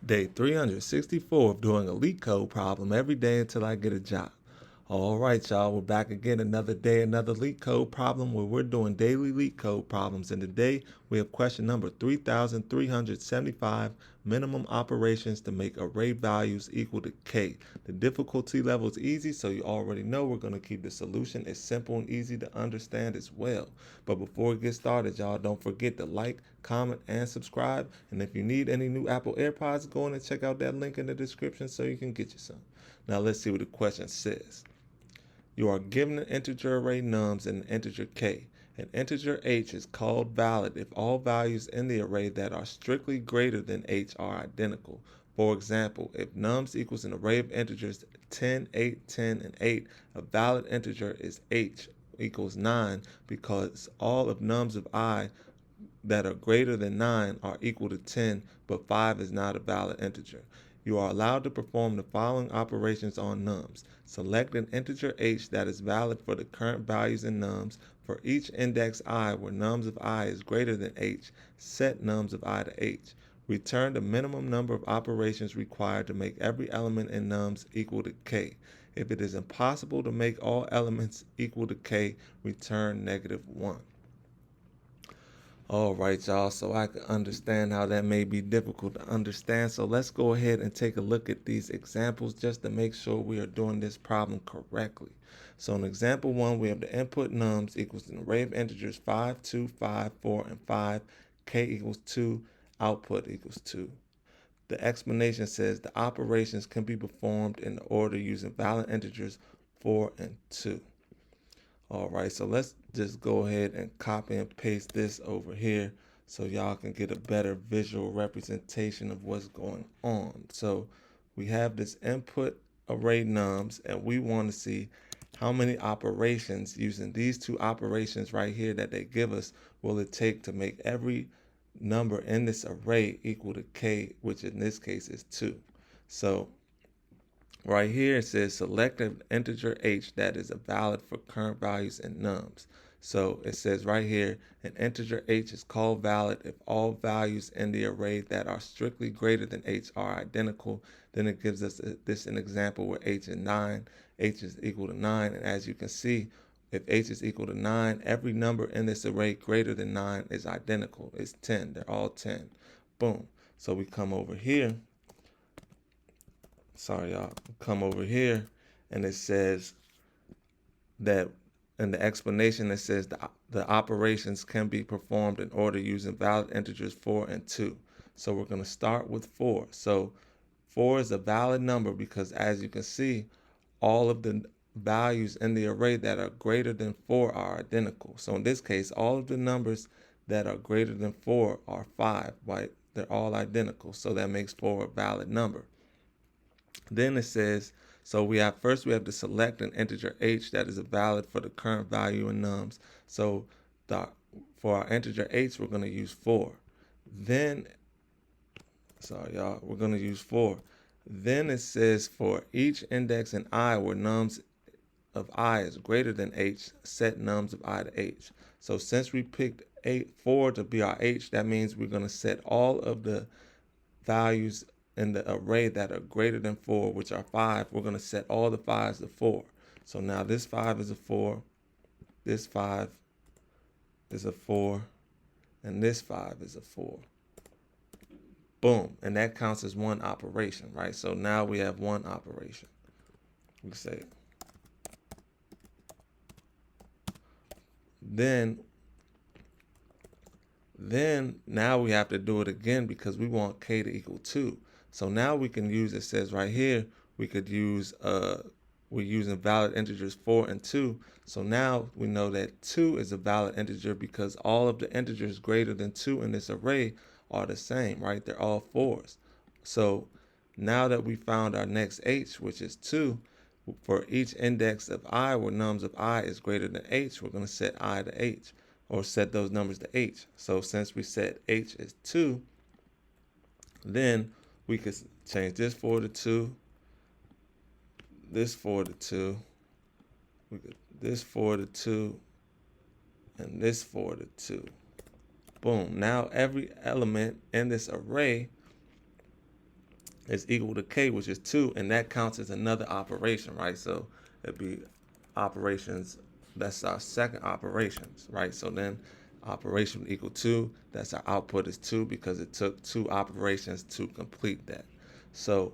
Day 364 of doing a LeetCode problem every day until I get a job. All right, y'all, we're back again another day, another LeetCode problem where we're doing daily LeetCode problems. And today we have question number 3,375, minimum operations to make array values equal to k. The difficulty level is easy, so you already know we're going to keep the solution as simple and easy to understand as well. But before we get started, y'all, don't forget to like, comment, and subscribe. And if you need any new Apple AirPods, go in and check out that link in the description so you can get you some. Now let's see what the question says. You are given an integer array nums and an integer k. An integer h is called valid if all values in the array that are strictly greater than h are identical. For example, if nums equals an array of integers 10, 8, 10, and 8, a valid integer is h equals 9 because all of nums of I that are greater than 9 are equal to 10, but 5 is not a valid integer. You are allowed to perform the following operations on nums. Select an integer h that is valid for the current values in nums. For each index I where nums of I is greater than h, set nums of I to h. Return the minimum number of operations required to make every element in nums equal to k. If it is impossible to make all elements equal to k, return -1. All right, y'all, so I can understand how that may be difficult to understand. So let's go ahead and take a look at these examples just to make sure we are doing this problem correctly. So in example 1, we have the input nums equals an array of integers 5, 2, 5, 4, and 5, k equals 2, output equals 2. The explanation says the operations can be performed in order using valid integers 4 and 2. All right, so let's just go ahead and copy and paste this over here so y'all can get a better visual representation of what's going on. So we have this input array nums, and we want to see how many operations using these two operations right here that they give us will it take to make every number in this array equal to k, which in this case is 2. So right here it says select an integer h that is valid for current values in nums. So it says right here an integer h is called valid if all values in the array that are strictly greater than h are identical. Then it gives us this an example where h is 9, h is equal to 9, and as you can see, if h is equal to 9, every number in this array greater than 9 is identical. It's 10. They're all 10. Boom. So we come over here. Sorry, y'all. Come over here, and it says that in the explanation it says the operations can be performed in order using valid integers 4 and 2. So we're going to start with 4. So 4 is a valid number because, as you can see, all of the values in the array that are greater than 4 are identical. So in this case, all of the numbers that are greater than 4 are 5, right? They're all identical. So that makes 4 a valid number. Then it says, so we have to select an integer h that is valid for the current value in nums. So for our integer h, we're going to use 4. Then, sorry y'all, we're going to use 4. Then it says for each index in I where nums of I is greater than h, set nums of I to h. So since we picked 4 to be our h, that means we're going to set all of the values in the array that are greater than 4, which are 5, we're going to set all the 5s to 4. So now this 5 is a 4, this 5 is a 4, and this 5 is a 4. Boom. And that counts as one operation, right? So now we have one operation. We say, then now we have to do it again because we want k to equal 2. So now we can use, it says right here, we could use, we're using valid integers 4 and 2. So now we know that 2 is a valid integer because all of the integers greater than 2 in this array are the same, right? They're all 4s. So now that we found our next h, which is 2, for each index of I where nums of I is greater than h, we're going to set I to h, or set those numbers to h. So since we set h as 2, then we could change this 4 to 2, this 4 to 2, this 4 to 2, and this 4 to 2. Boom. Now every element in this array is equal to k, which is 2, and that counts as another operation, right? So it'd be operations, that's our second operations, right? So then operation equal 2, that's our output is 2 because it took 2 operations to complete that. So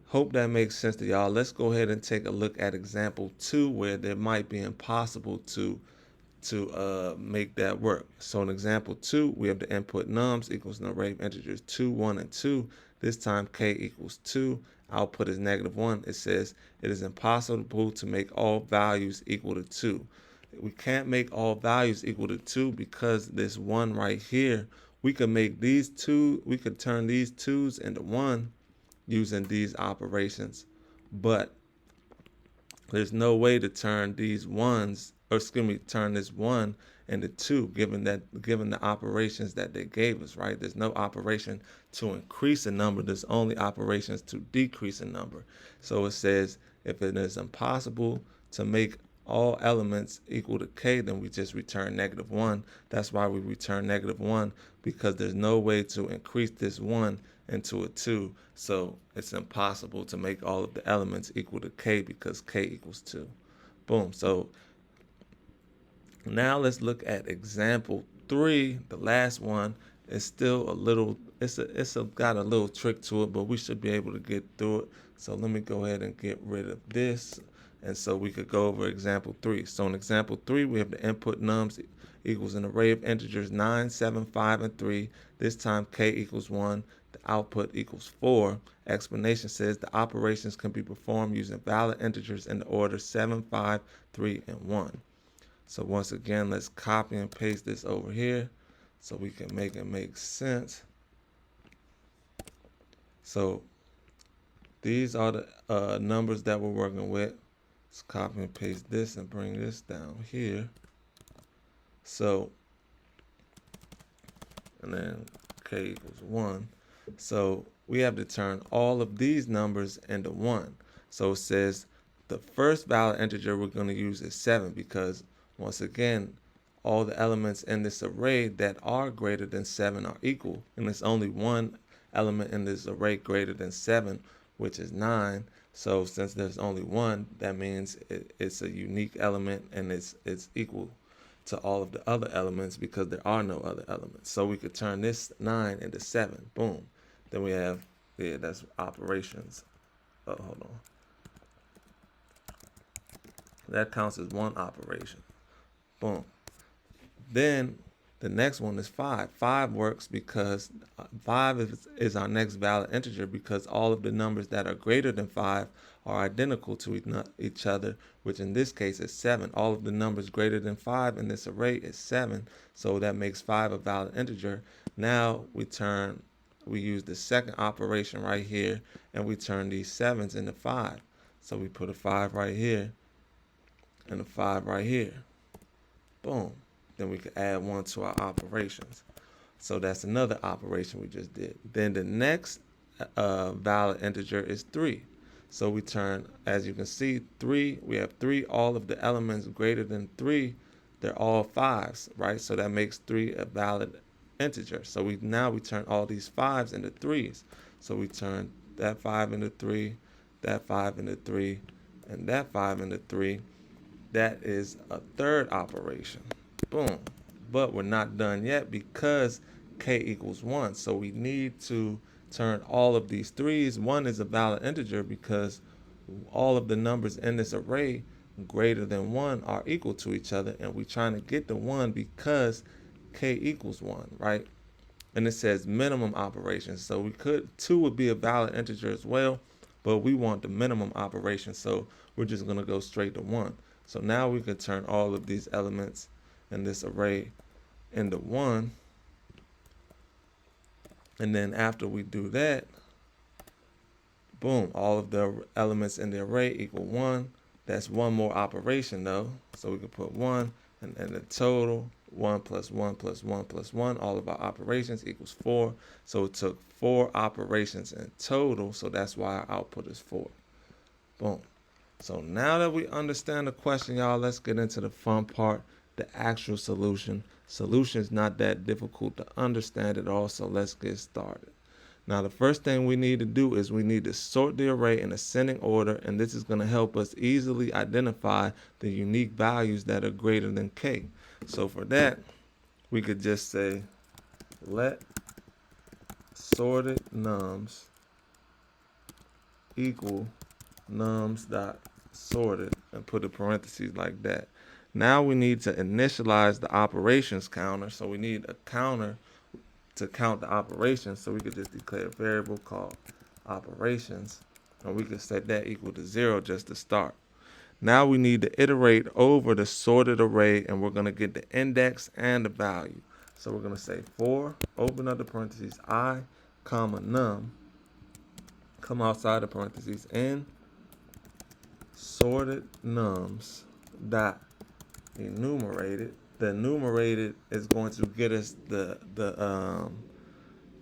hope that makes sense to y'all. Let's go ahead and take a look at example 2 where there might be impossible to make that work. So in example 2, we have the input nums equals an array of integers 2, 1, and 2. This time k equals 2. Output is -1. It says it is impossible to make all values equal to 2. We can't make all values equal to 2 because this 1 right here, we could make these 2, we could turn these 2's into 1 using these operations, but there's no way to turn these ones, or excuse me, turn this 1 into 2, given the operations that they gave us, right? There's no operation to increase a number. There's only operations to decrease a number. So it says if it is impossible to make all elements equal to k, then we just return -1. That's why we return -1, because there's no way to increase this 1 into a 2. So it's impossible to make all of the elements equal to k because k equals 2. Boom. So now let's look at example 3. The last one is still a little, got a little trick to it, but we should be able to get through it. So let me go ahead and get rid of this. And so we could go over example 3. So in example 3, we have the input nums equals an array of integers 9, 7, 5, and 3. This time k equals 1. The output equals 4. Explanation says the operations can be performed using valid integers in the order 7, 5, 3, and 1. So once again, let's copy and paste this over here so we can make it make sense. So these are the numbers that we're working with. Let's copy and paste this and bring this down here. So, and then k equals 1. So we have to turn all of these numbers into 1. So it says the first valid integer we're going to use is 7 because, once again, all the elements in this array that are greater than 7 are equal. And there's only one element in this array greater than 7, which is 9. So since there's only one, that means it's a unique element and it's equal to all of the other elements because there are no other elements. So we could turn this 9 into 7. Boom. Then we have, yeah, that's operations. Oh, hold on. That counts as one operation. Boom. Then the next one is 5. 5 works because 5 is our next valid integer because all of the numbers that are greater than 5 are identical to each other, which in this case is 7. All of the numbers greater than 5 in this array is 7, so that makes 5 a valid integer. Now we use the second operation right here, and we turn these 7s into 5. So we put a 5 right here and a 5 right here. Boom. Then we can add 1 to our operations. So that's another operation we just did. Then the next valid integer is 3. So we turn, as you can see, 3, we have 3, all of the elements greater than 3, they're all 5s, right? So that makes 3 a valid integer. So now we turn all these 5s into 3s. So we turn that 5 into 3, that 5 into 3, and that 5 into 3. That is a third operation. Boom. But we're not done yet because k equals 1. So we need to turn all of these 3s. 1 is a valid integer because all of the numbers in this array greater than 1 are equal to each other, and we're trying to get the 1 because k equals 1, right? And it says minimum operations. So 2 would be a valid integer as well, but we want the minimum operation, so we're just going to go straight to 1. So now we can turn all of these elements in this array into 1. And then after we do that, boom, all of the elements in the array equal 1. That's one more operation though. So we can put 1 and the total 1 plus 1 plus 1 plus 1. All of our operations equals 4. So it took 4 operations in total. So that's why our output is 4. Boom. So now that we understand the question, y'all, let's get into the fun part, the actual solution. Solution is not that difficult to understand at all, so let's get started. Now the first thing we need to do is we need to sort the array in ascending order, and this is going to help us easily identify the unique values that are greater than k. So for that, we could just say let sorted nums equal nums dot sorted and put a parentheses like that. Now we need to initialize the operations counter, so we need a counter to count the operations, so we could just declare a variable called operations, and we could set that equal to 0 just to start. Now we need to iterate over the sorted array, and we're going to get the index and the value. So we're going to say for, open up the parentheses, I, comma, num, come outside the parentheses, in sorted nums dot enumerated. The enumerated is going to get us the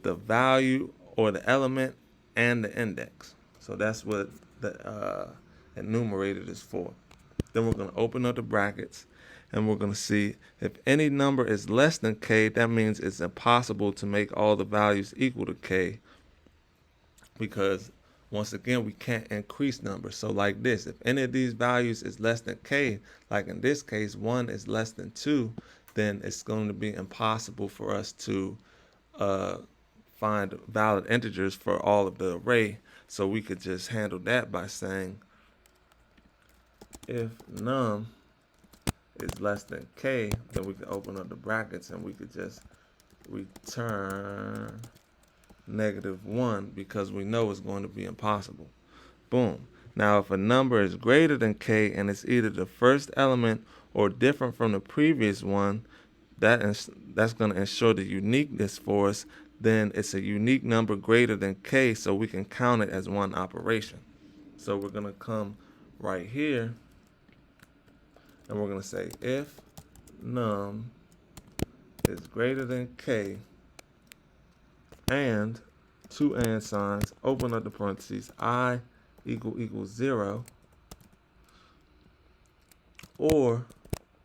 value or the element and the index. So that's what the enumerated is for. Then we're going to open up the brackets, and we're going to see if any number is less than k, that means it's impossible to make all the values equal to k, because once again, we can't increase numbers. So like this, if any of these values is less than k, like in this case, 1 is less than 2, then it's going to be impossible for us to find valid integers for all of the array. So we could just handle that by saying if num is less than k, then we can open up the brackets and we could just return -1, because we know it's going to be impossible. Boom. Now if a number is greater than k and it's either the first element or different from the previous one, that's going to ensure the uniqueness for us. Then it's a unique number greater than k, so we can count it as one operation. So we're going to come right here and we're going to say if num is greater than k and two and signs, open up the parentheses, I equals 0, or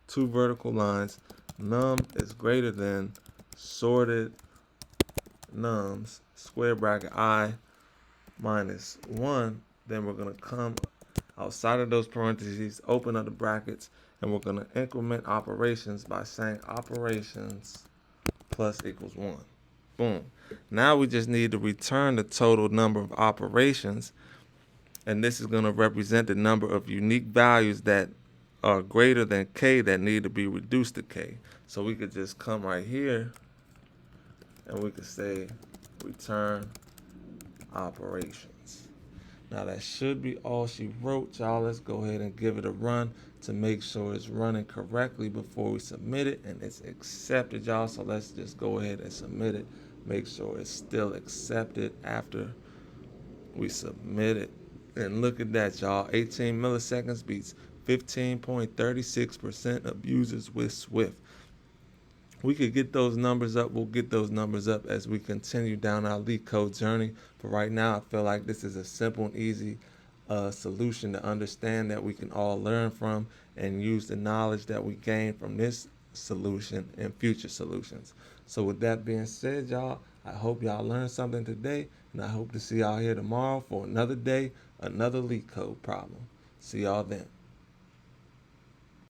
two vertical lines, num is greater than sorted nums, square bracket I minus 1, then we're going to come outside of those parentheses, open up the brackets, and we're going to increment operations by saying operations plus equals 1. Boom. Now we just need to return the total number of operations, and this is going to represent the number of unique values that are greater than k that need to be reduced to k. So we could just come right here and we could say return operations. Now that should be all she wrote, y'all. Let's go ahead and give it a run to make sure it's running correctly before we submit it, and it's accepted, y'all. So let's just go ahead and submit it. Make sure it's still accepted after we submit it. And look at that, y'all. 18 milliseconds beats 15.36% of users with Swift. We could get those numbers up. We'll get those numbers up as we continue down our LeetCode journey. But right now, I feel like this is a simple and easy solution to understand that we can all learn from and use the knowledge that we gain from this solution in future solutions. So with that being said, y'all, I hope y'all learned something today, and I hope to see y'all here tomorrow for another day, another LeetCode problem. See y'all then.